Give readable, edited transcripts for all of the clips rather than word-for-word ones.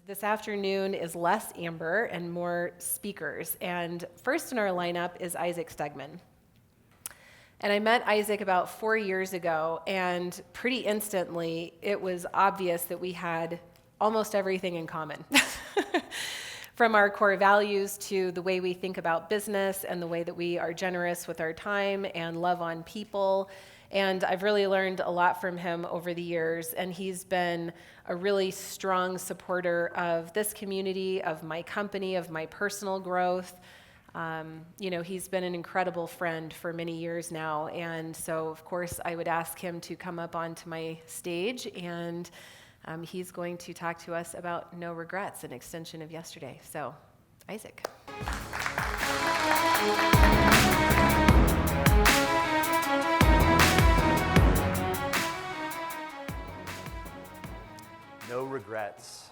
this afternoon is less Amber and more speakers. And first in our lineup is Isaac Stegman. And I met Isaac about 4 years ago, and pretty instantly it was obvious that we had almost everything in common. From our core values to the way we think about business and the way that we are generous with our time and love on people. And I've really learned a lot from him over the years, and he's been a really strong supporter of this community, of my company, of my personal growth. He's been an incredible friend for many years now, and so of course I would ask him to come up onto my stage, and he's going to talk to us about no regrets, an extension of yesterday. So, Isaac. No regrets.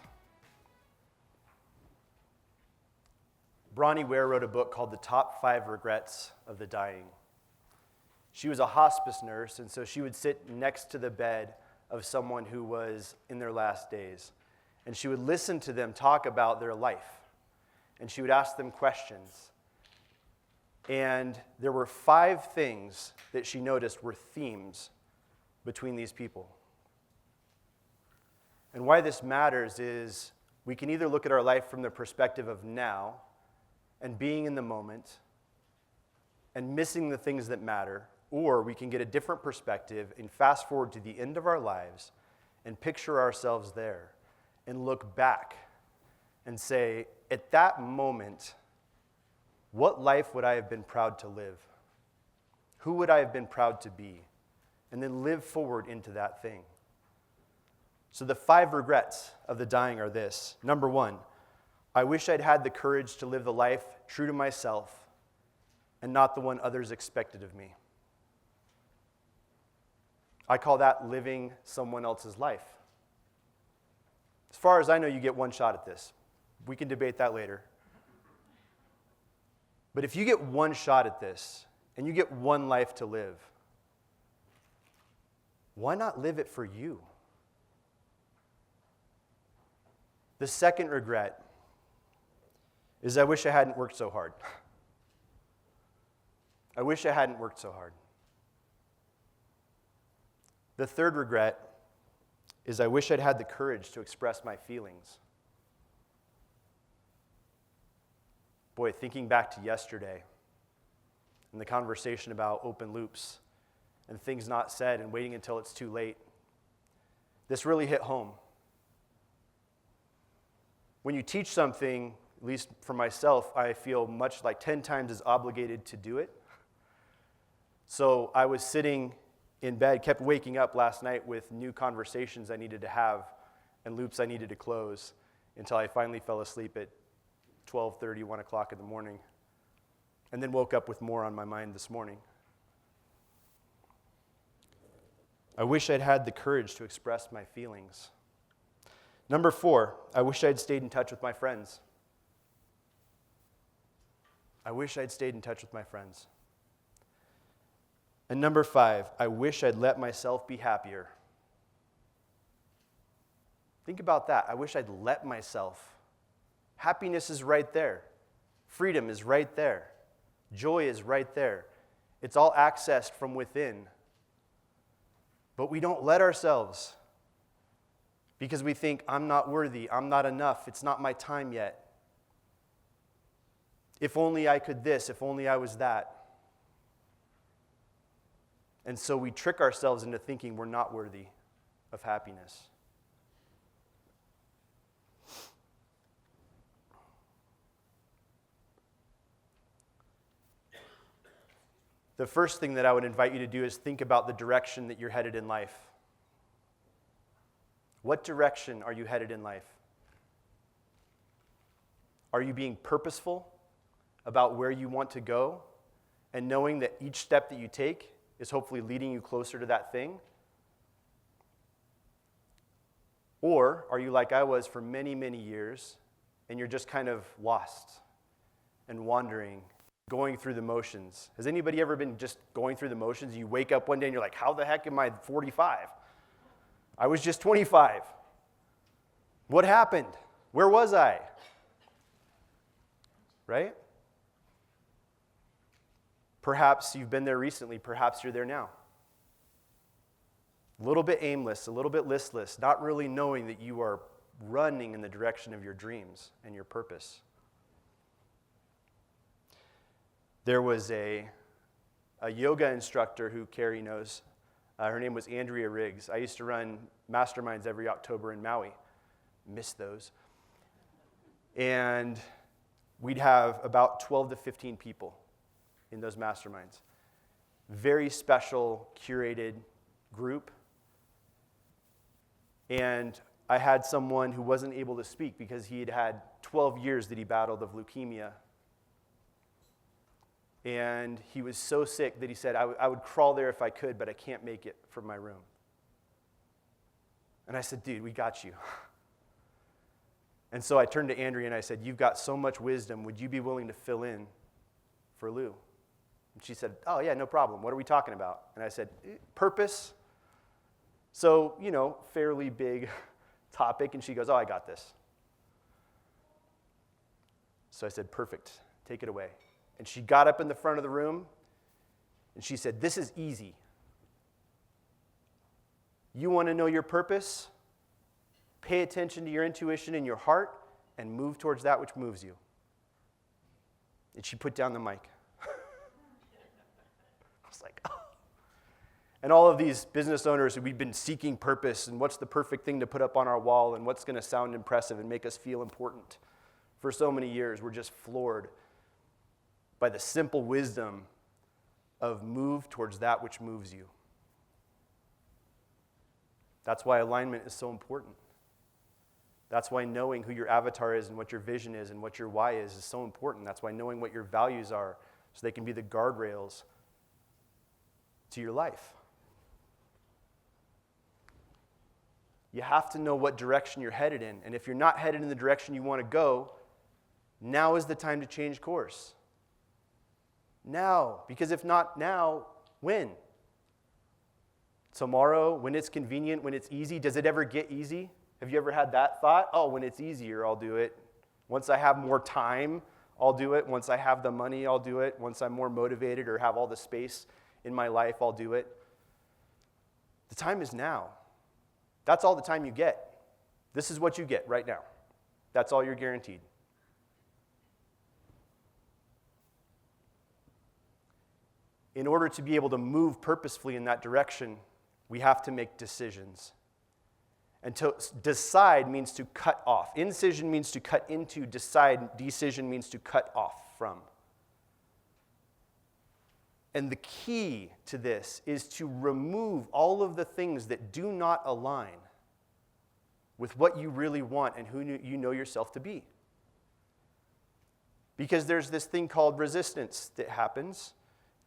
Bronnie Ware wrote a book called The Top 5 Regrets of the Dying. She was a hospice nurse, and so she would sit next to the bed of someone who was in their last days. And she would listen to them talk about their life. And she would ask them questions. And there were 5 things that she noticed were themes between these people. And why this matters is we can either look at our life from the perspective of now and being in the moment and missing the things that matter, or we can get a different perspective and fast forward to the end of our lives and picture ourselves there and look back and say, at that moment, what life would I have been proud to live? Who would I have been proud to be? And then live forward into that thing. So the 5 regrets of the dying are this. Number 1, I wish I'd had the courage to live the life true to myself and not the one others expected of me. I call that living someone else's life. As far as I know, you get one shot at this. We can debate that later. But if you get one shot at this and you get one life to live, why not live it for you? The second regret is I wish I hadn't worked so hard. I wish I hadn't worked so hard. The third regret is I wish I'd had the courage to express my feelings. Boy, thinking back to yesterday and the conversation about open loops and things not said and waiting until it's too late, this really hit home. When you teach something, at least for myself, I feel much like 10 times as obligated to do it. So I was sitting in bed, kept waking up last night with new conversations I needed to have and loops I needed to close until I finally fell asleep at 12:30, 1 o'clock in the morning, and then woke up with more on my mind this morning. I wish I'd had the courage to express my feelings. Number 4, I wish I'd stayed in touch with my friends. I wish I'd stayed in touch with my friends. And number 5, I wish I'd let myself be happier. Think about that. I wish I'd let myself. Happiness is right there. Freedom is right there. Joy is right there. It's all accessed from within. But we don't let ourselves because we think, I'm not worthy, I'm not enough, it's not my time yet. If only I could this, if only I was that. And so we trick ourselves into thinking we're not worthy of happiness. The first thing that I would invite you to do is think about the direction that you're headed in life. What direction are you headed in life? Are you being purposeful about where you want to go and knowing that each step that you take is hopefully leading you closer to that thing? Or are you like I was for many, many years and you're just kind of lost and wandering, going through the motions? Has anybody ever been just going through the motions? You wake up one day and you're like, how the heck am I 45? I was just 25. What happened? Where was I? Right? Perhaps you've been there recently. Perhaps you're there now. A little bit aimless, a little bit listless, not really knowing that you are running in the direction of your dreams and your purpose. There was a yoga instructor who Carrie knows. Her name was Andrea Riggs. I used to run masterminds every October in Maui. Miss those. And we'd have about 12 to 15 people in those masterminds. Very special, curated group. And I had someone who wasn't able to speak because he had had 12 years that he battled of leukemia. And he was so sick that he said, I would crawl there if I could, but I can't make it from my room. And I said, dude, we got you. And so I turned to Andrea and I said, you've got so much wisdom. Would you be willing to fill in for Lou? And she said, oh, yeah, no problem. What are we talking about? And I said, purpose. So, fairly big topic. And she goes, oh, I got this. So I said, perfect. Take it away. And she got up in the front of the room and she said, this is easy. You want to know your purpose? Pay attention to your intuition in your heart and move towards that which moves you. And she put down the mic. I was like, oh. And all of these business owners who we've been seeking purpose and what's the perfect thing to put up on our wall and what's going to sound impressive and make us feel important for so many years, we're just floored by the simple wisdom of move towards that which moves you. That's why alignment is so important. That's why knowing who your avatar is and what your vision is and what your why is so important. That's why knowing what your values are so they can be the guardrails to your life. You have to know what direction you're headed in. And if you're not headed in the direction you want to go, now is the time to change course. Now. Because if not now, when? Tomorrow, when it's convenient, when it's easy. Does it ever get easy? Have you ever had that thought? Oh, when it's easier, I'll do it. Once I have more time, I'll do it. Once I have the money, I'll do it. Once I'm more motivated or have all the space in my life, I'll do it. The time is now. That's all the time you get. This is what you get right now. That's all you're guaranteed. In order to be able to move purposefully in that direction, we have to make decisions. And to decide means to cut off. Incision means to cut into. Decide, decision means to cut off from. And the key to this is to remove all of the things that do not align with what you really want and who you know yourself to be. Because there's this thing called resistance that happens,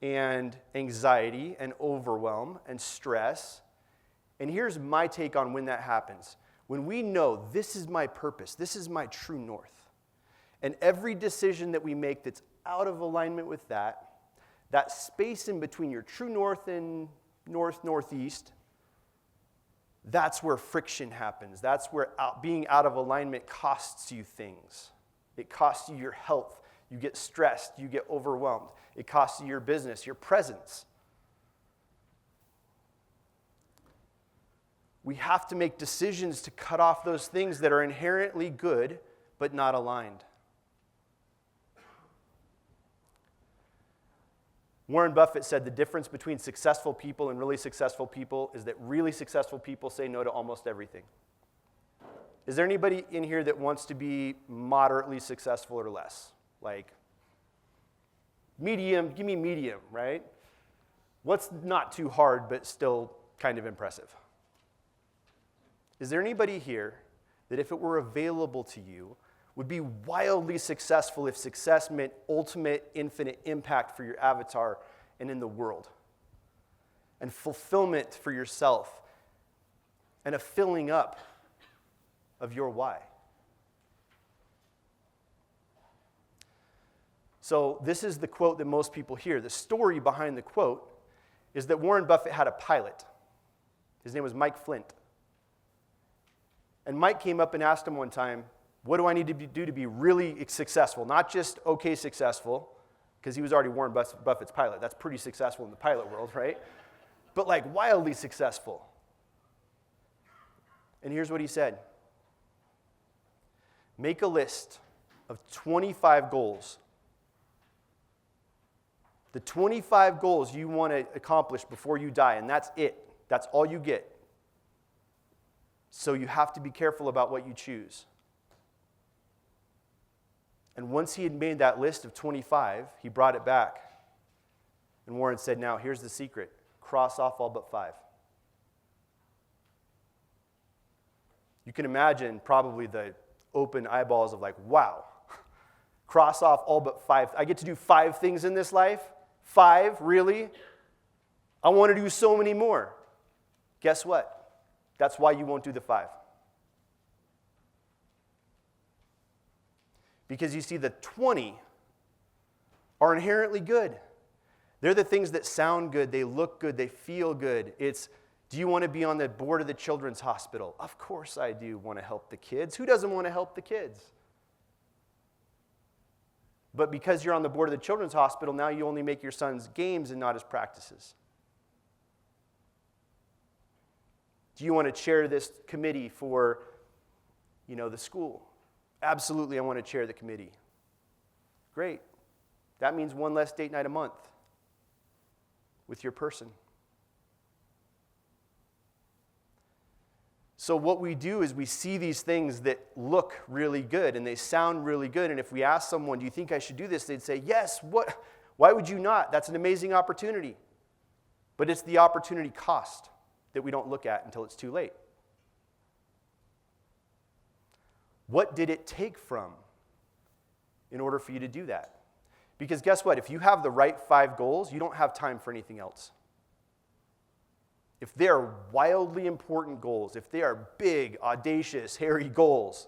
and anxiety and overwhelm and stress. And here's my take on when that happens. When we know this is my purpose, this is my true north, and every decision that we make that's out of alignment with that space in between your true north and northeast, that's where friction happens. That's where being out of alignment costs you things. It costs you your health. You get stressed. You get overwhelmed. It costs you your business, your presence. We have to make decisions to cut off those things that are inherently good but not aligned. Warren Buffett said the difference between successful people and really successful people is that really successful people say no to almost everything. Is there anybody in here that wants to be moderately successful or less? Like medium, give me medium, right? What's not too hard but still kind of impressive? Is there anybody here that if it were available to you would be wildly successful if success meant ultimate, infinite impact for your avatar and in the world, and fulfillment for yourself, and a filling up of your why? So this is the quote that most people hear. The story behind the quote is that Warren Buffett had a pilot. His name was Mike Flint. And Mike came up and asked him one time, What do I need to do to be really successful? Not just okay successful, because he was already Warren Buffett's pilot. That's pretty successful in the pilot world, right? But like wildly successful. And here's what he said. Make a list of 25 goals. The 25 goals you want to accomplish before you die, and that's it. That's all you get. So you have to be careful about what you choose. And once he had made that list of 25, he brought it back. And Warren said, now here's the secret. Cross off all but 5. You can imagine probably the open eyeballs of like, wow, cross off all but 5. I get to do 5 things in this life? 5, really? I want to do so many more. Guess what? That's why you won't do the 5. Because you see, the 20 are inherently good. They're the things that sound good, they look good, they feel good. It's, do you want to be on the board of the children's hospital? Of course I do want to help the kids. Who doesn't want to help the kids? But because you're on the board of the children's hospital, now you only make your son's games and not his practices. Do you want to chair this committee for, the school? Absolutely, I want to chair the committee. Great. That means one less date night a month with your person. So what we do is we see these things that look really good and they sound really good. And if we ask someone, do you think I should do this? They'd say, yes. Why would you not? That's an amazing opportunity. But it's the opportunity cost that we don't look at until it's too late. What did it take from in order for you to do that? Because guess what? If you have the right 5 goals, you don't have time for anything else. If they are wildly important goals, if they are big, audacious, hairy goals,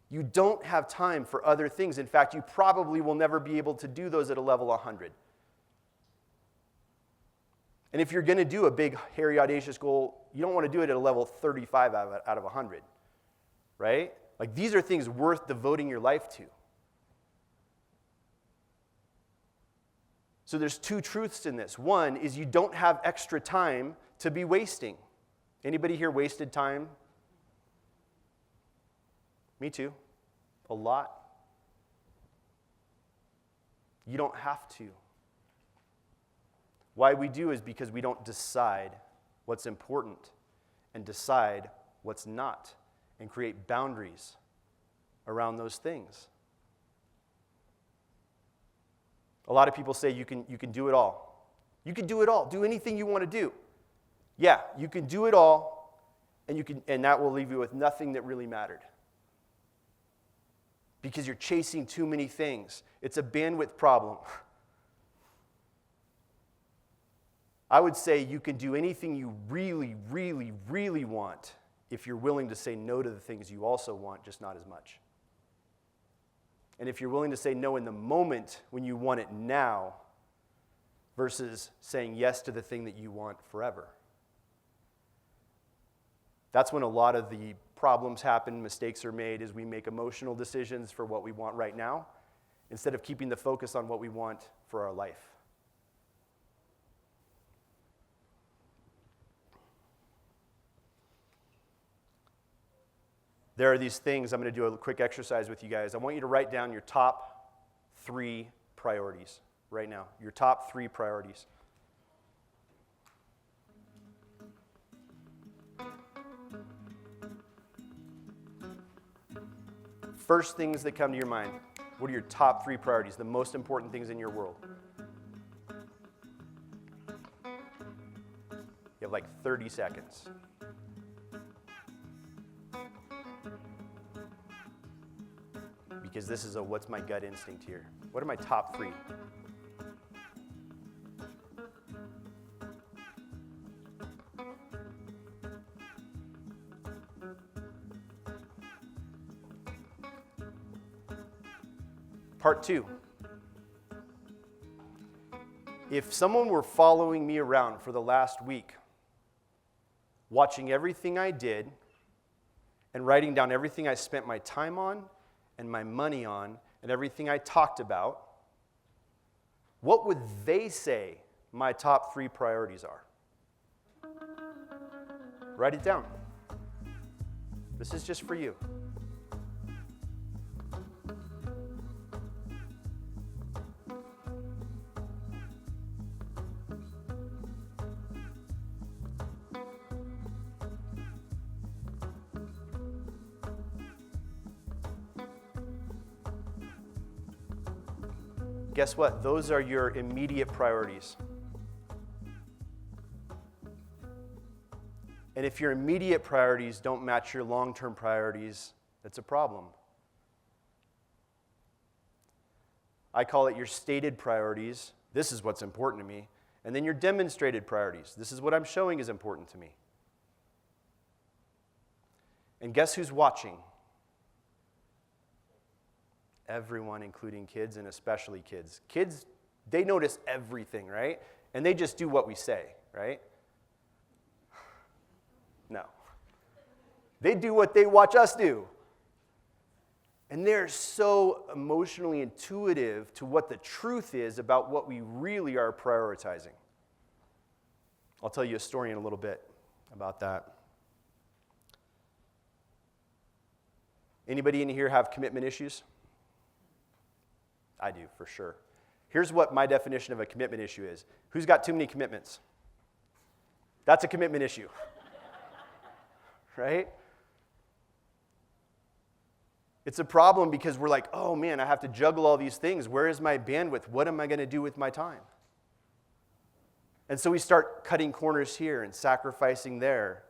you don't have time for other things. In fact, you probably will never be able to do those at a level 100. And if you're going to do a big, hairy, audacious goal, you don't want to do it at a level 35 out of 100, right? Like, these are things worth devoting your life to. So there's 2 truths in this. One is you don't have extra time to be wasting. Anybody here wasted time? Me too. A lot. You don't have to. Why we do is because we don't decide what's important and decide what's not and create boundaries around those things. A lot of people say you can do it all. You can do it all. Do anything you want to do. Yeah, you can do it all, and that will leave you with nothing that really mattered. Because you're chasing too many things. It's a bandwidth problem. I would say you can do anything you really, really, really want if you're willing to say no to the things you also want, just not as much. And if you're willing to say no in the moment when you want it now versus saying yes to the thing that you want forever. That's when a lot of the problems happen, mistakes are made, is we make emotional decisions for what we want right now instead of keeping the focus on what we want for our life. There are these things. I'm going to do a quick exercise with you guys. I want you to write down your top 3 priorities right now. Your top 3 priorities. First things that come to your mind. What are your top 3 priorities, the most important things in your world? You have like 30 seconds. Because this is a what's my gut instinct here. What are my top 3? Part 2. If someone were following me around for the last week, watching everything I did, and writing down everything I spent my time on and my money on and everything I talked about, what would they say my top 3 priorities are? Write it down. This is just for you. Guess what? Those are your immediate priorities. And if your immediate priorities don't match your long-term priorities, that's a problem. I call it your stated priorities. This is what's important to me. And then your demonstrated priorities. This is what I'm showing is important to me. And guess who's watching? Everyone, including kids, and especially kids. Kids, they notice everything, right? And they just do what we say, right? No. They do what they watch us do. And they're so emotionally intuitive to what the truth is about what we really are prioritizing. I'll tell you a story in a little bit about that. Anybody in here have commitment issues? I do, for sure. Here's what my definition of a commitment issue is. Who's got too many commitments? That's a commitment issue. Right? It's a problem because we're like, oh man, I have to juggle all these things. Where is my bandwidth? What am I going to do with my time? And so we start cutting corners here and sacrificing there.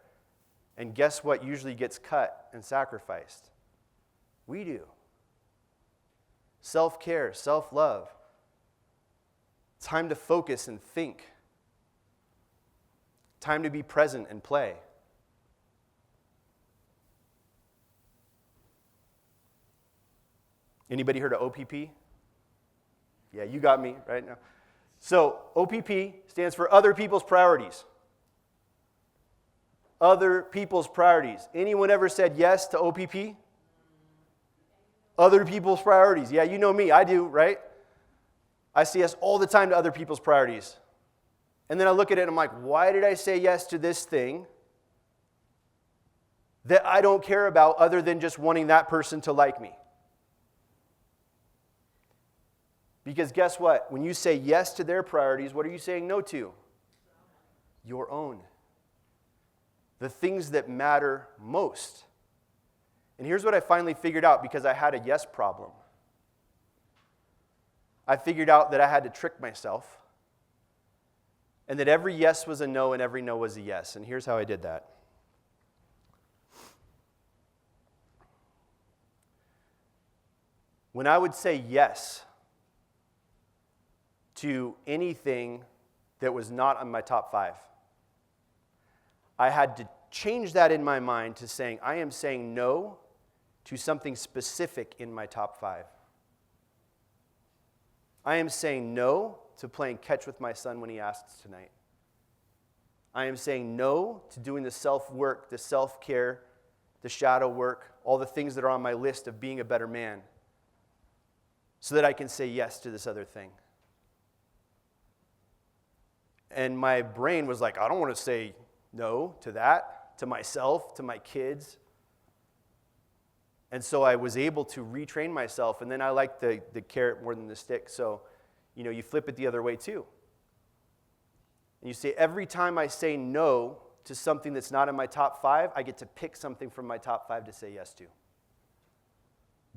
And guess what usually gets cut and sacrificed? We do. Self-care, self-love. Time to focus and think. Time to be present and play. Anybody heard of OPP? Yeah, you got me right now. So OPP stands for Other People's Priorities. Other People's Priorities. Anyone ever said yes to OPP? Other people's priorities. Yeah, you know me. I do, right? I say yes all the time to other people's priorities. And then I look at it and I'm like, why did I say yes to this thing that I don't care about other than just wanting that person to like me? Because guess what? When you say yes to their priorities, what are you saying no to? Your own. The things that matter most. And here's what I finally figured out because I had a yes problem. I figured out that I had to trick myself and that every yes was a no and every no was a yes. And here's how I did that. When I would say yes to anything that was not on my top 5, I had to change that in my mind to saying, I am saying no to something specific in my top 5. I am saying no to playing catch with my son when he asks tonight. I am saying no to doing the self-work, the self-care, the shadow work, all the things that are on my list of being a better man, so that I can say yes to this other thing. And my brain was like, I don't want to say no to that, to myself, to my kids. And so I was able to retrain myself. And then I like the carrot more than the stick. So, you flip it the other way too. And you say, every time I say no to something that's not in my top 5, I get to pick something from my top 5 to say yes to.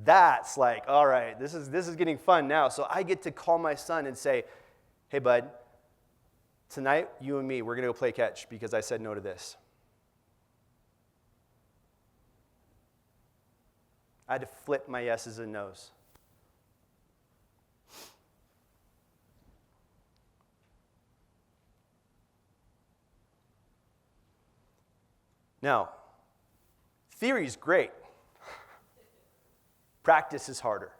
That's like, all right, this is getting fun now. So I get to call my son and say, hey, bud, tonight, you and me, we're going to go play catch because I said no to this. I had to flip my yeses and nos. Now, theory's great. Practice is harder.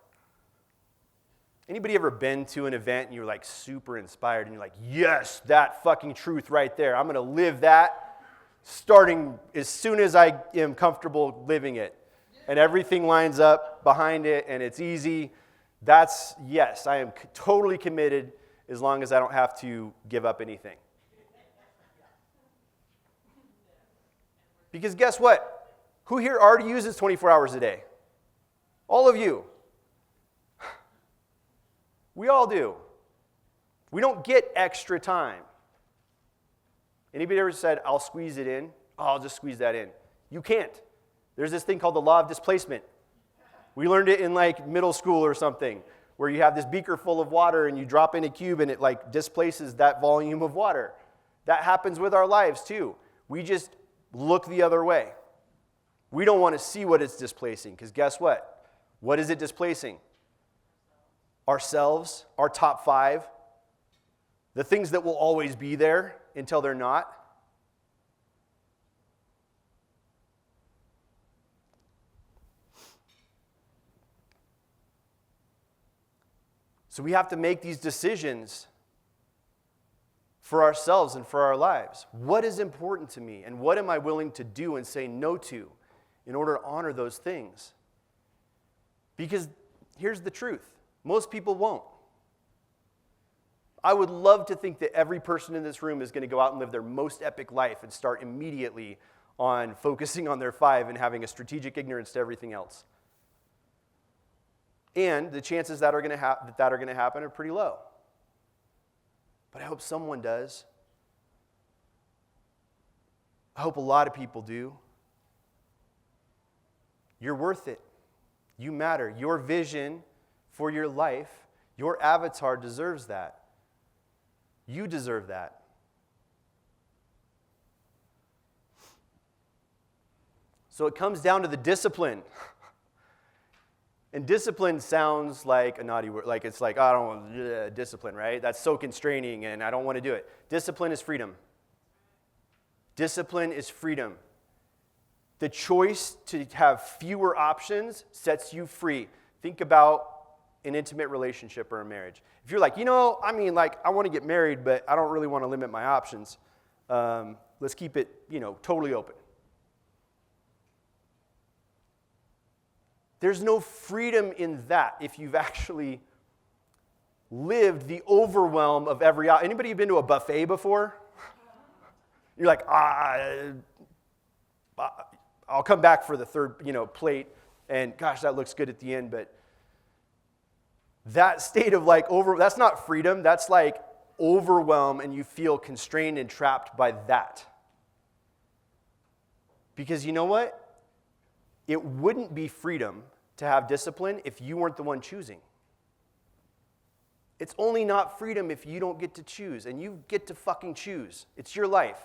Anybody ever been to an event and you're like super inspired and you're like, yes, that fucking truth right there. I'm going to live that starting as soon as I am comfortable living it. And everything lines up behind it and it's easy. That's, yes, I am totally committed as long as I don't have to give up anything. Because guess what? Who here already uses 24 hours a day? All of you. We all do. We don't get extra time. Anybody ever said, I'll squeeze it in? Oh, I'll just squeeze that in. You can't. There's this thing called the law of displacement. We learned it in like middle school or something, where you have this beaker full of water and you drop in a cube and it like displaces that volume of water. That happens with our lives too. We just look the other way. We don't want to see what it's displacing, because guess what? What is it displacing? Ourselves, our top 5, the things that will always be there until they're not. So we have to make these decisions for ourselves and for our lives. What is important to me, and what am I willing to do and say no to in order to honor those things? Because here's the truth. Most people won't. I would love to think that every person in this room is going to go out and live their most epic life and start immediately on focusing on their 5 and having a strategic ignorance to everything else. And the chances that are going to happen are pretty low. But I hope someone does. I hope a lot of people do. You're worth it. You matter. Your vision for your life, your avatar deserves that. You deserve that. So it comes down to the discipline. And discipline sounds like a naughty word. Like it's like, oh, I don't want discipline, right? That's so constraining and I don't want to do it. Discipline is freedom. Discipline is freedom. The choice to have fewer options sets you free. Think about an intimate relationship or a marriage. If you're like, I want to get married, but I don't really want to limit my options. Let's keep it, totally open. There's no freedom in that if you've actually lived the overwhelm of every. Anybody been to a buffet before? You're like, I'll come back for the third, plate, and gosh, that looks good at the end, but that state of that's not freedom, that's like overwhelm, and you feel constrained and trapped by that. Because you know what? It wouldn't be freedom to have discipline if you weren't the one choosing. It's only not freedom if you don't get to choose, and you get to fucking choose. It's your life.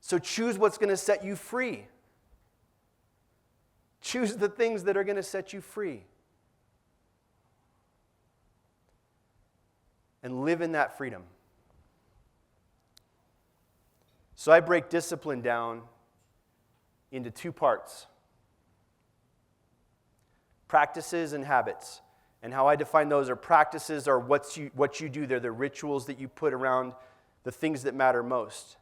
So choose what's going to set you free. Choose the things that are going to set you free. And live in that freedom. So I break discipline down into 2 parts. Practices and habits. And how I define those are practices are what you do. They're the rituals that you put around the things that matter most.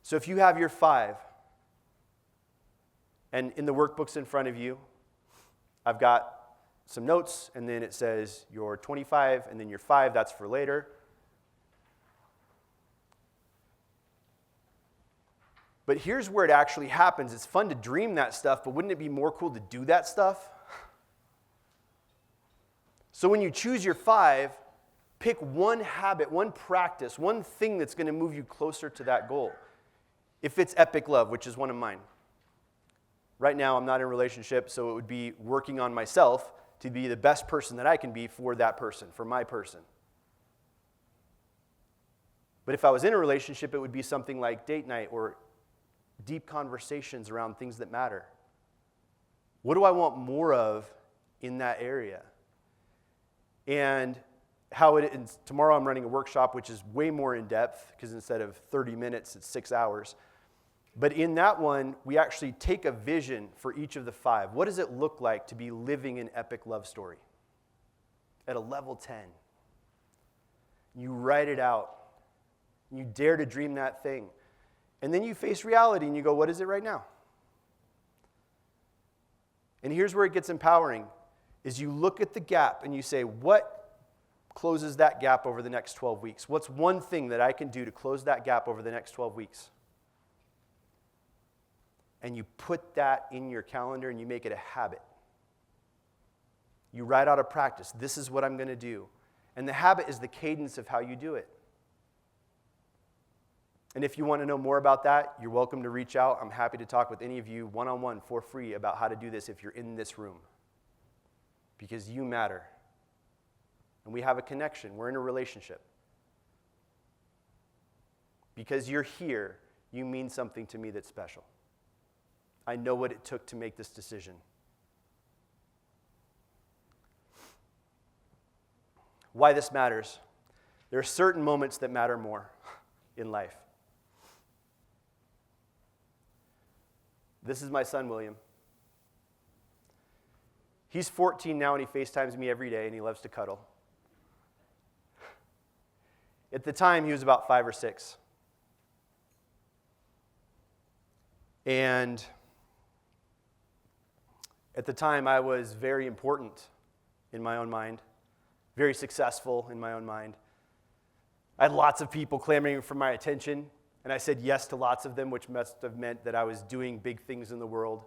So if you have your 5, and in the workbooks in front of you, I've got some notes, and then it says your 25, and then your 5, that's for later. But here's where it actually happens. It's fun to dream that stuff, but wouldn't it be more cool to do that stuff? So when you choose your 5, pick one habit, one practice, one thing that's going to move you closer to that goal. If it's epic love, which is one of mine. Right now, I'm not in a relationship, so it would be working on myself to be the best person that I can be for that person, for my person. But if I was in a relationship, it would be something like date night or deep conversations around things that matter. What do I want more of in that area? And how it is, tomorrow I'm running a workshop which is way more in depth, because instead of 30 minutes, it's 6 hours. But in that one, we actually take a vision for each of the 5. What does it look like to be living an epic love story at a level 10? You write it out. You dare to dream that thing. And then you face reality and you go, what is it right now? And here's where it gets empowering, is you look at the gap and you say, what closes that gap over the next 12 weeks? What's one thing that I can do to close that gap over the next 12 weeks? And you put that in your calendar and you make it a habit. You write out a practice. This is what I'm going to do. And the habit is the cadence of how you do it. And if you want to know more about that, you're welcome to reach out. I'm happy to talk with any of you one-on-one for free about how to do this if you're in this room. Because you matter. And we have a connection. We're in a relationship. Because you're here, you mean something to me that's special. I know what it took to make this decision. Why this matters. There are certain moments that matter more in life. This is my son, William. He's 14 now, and he FaceTimes me every day, and he loves to cuddle. At the time, he was about 5 or 6. And at the time, I was very important in my own mind, very successful in my own mind. I had lots of people clamoring for my attention, and I said yes to lots of them, which must have meant that I was doing big things in the world.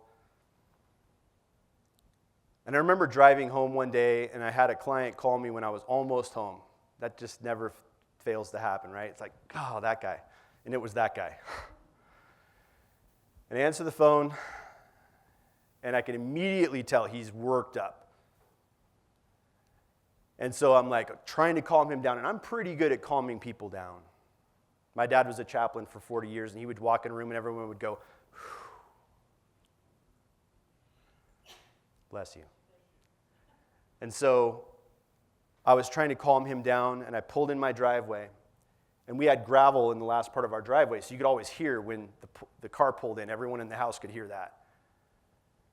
And I remember driving home one day, and I had a client call me when I was almost home. That just never fails to happen, right? It's like, oh, that guy. And it was that guy. And I answer the phone, and I can immediately tell he's worked up. And so I'm like trying to calm him down, and I'm pretty good at calming people down. My dad was a chaplain for 40 years, and he would walk in a room, and everyone would go, bless you. And so I was trying to calm him down, and I pulled in my driveway. And we had gravel in the last part of our driveway, so you could always hear when the car pulled in. Everyone in the house could hear that.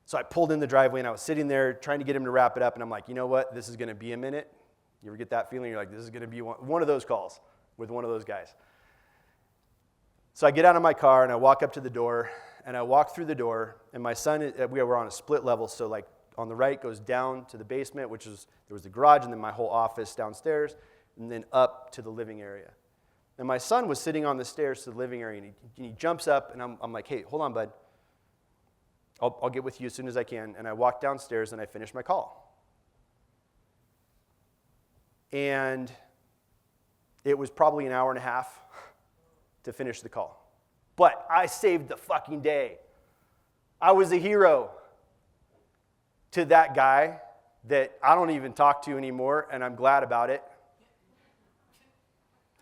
So I pulled in the driveway, and I was sitting there trying to get him to wrap it up, and I'm like, you know what? This is going to be a minute. You ever get that feeling? You're like, this is going to be one of those calls with one of those guys. So I get out of my car, and I walk up to the door, and I walk through the door, and my son, we were on a split level, so like on the right goes down to the basement, which is, there was the garage, and then my whole office downstairs, and then up to the living area. And my son was sitting on the stairs to the living area, and he jumps up, and I'm like, hey, hold on, bud. I'll get with you as soon as I can. And I walk downstairs, and I finish my call. And it was probably an hour and a half to finish the call. But I saved the fucking day. I was a hero to that guy that I don't even talk to anymore, and I'm glad about it.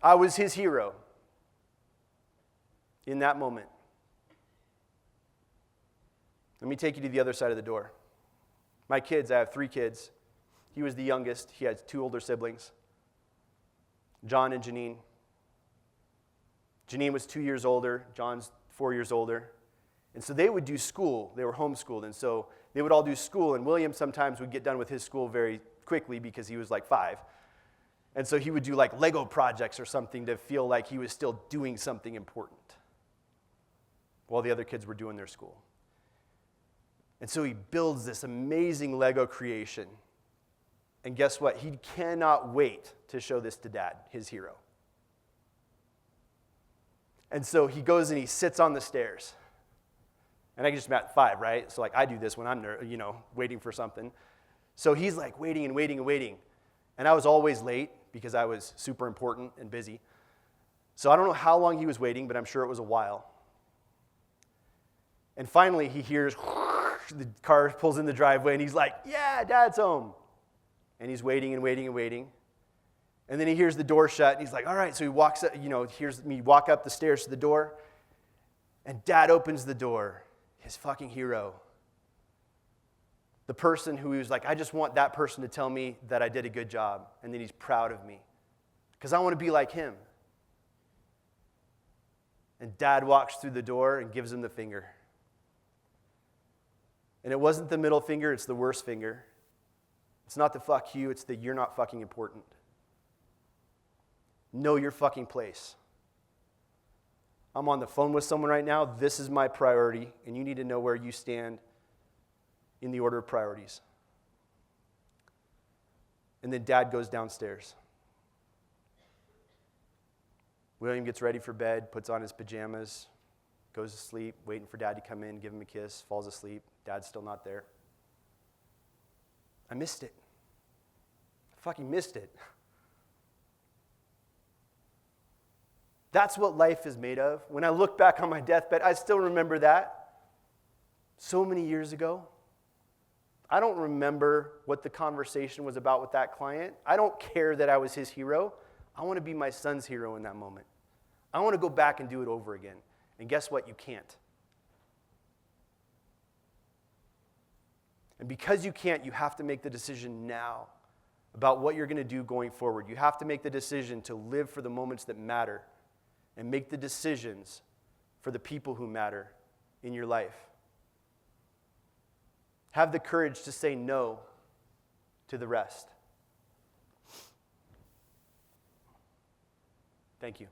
I was his hero in that moment. Let me take you to the other side of the door. My kids, I have 3 kids. He was the youngest. He had 2 older siblings, John and Janine. Janine was 2 years older. John's 4 years older. And so they would do school. They were homeschooled. And so they would all do school. And William sometimes would get done with his school very quickly because he was like 5. And so he would do like Lego projects or something to feel like he was still doing something important while the other kids were doing their school. And so he builds this amazing Lego creation. And guess what? He cannot wait to show this to Dad, his hero. And so he goes and he sits on the stairs. And I just met 5, right? So like I do this when I'm waiting for something. So he's like waiting and waiting and waiting. And I was always late because I was super important and busy. So I don't know how long he was waiting, but I'm sure it was a while. And finally he hears the car pulls in the driveway, and he's like, yeah, Dad's home. And he's waiting and waiting and waiting. And then he hears the door shut, and he's like, all right. So he walks up, hears me walk up the stairs to the door, and Dad opens the door, his fucking hero. The person who he was like, I just want that person to tell me that I did a good job, and that he's proud of me, because I want to be like him. And Dad walks through the door and gives him the finger. And it wasn't the middle finger, it's the worst finger. It's not the fuck you, it's the you're not fucking important. Know your fucking place. I'm on the phone with someone right now. This is my priority, and you need to know where you stand in the order of priorities. And then Dad goes downstairs. William gets ready for bed, puts on his pajamas, goes to sleep, waiting for Dad to come in, give him a kiss, falls asleep. Dad's still not there. I missed it. I fucking missed it. That's what life is made of. When I look back on my deathbed, I still remember that. So many years ago. I don't remember what the conversation was about with that client. I don't care that I was his hero. I want to be my son's hero in that moment. I want to go back and do it over again. And guess what? You can't. And because you can't, you have to make the decision now about what you're going to do going forward. You have to make the decision to live for the moments that matter and make the decisions for the people who matter in your life. Have the courage to say no to the rest. Thank you.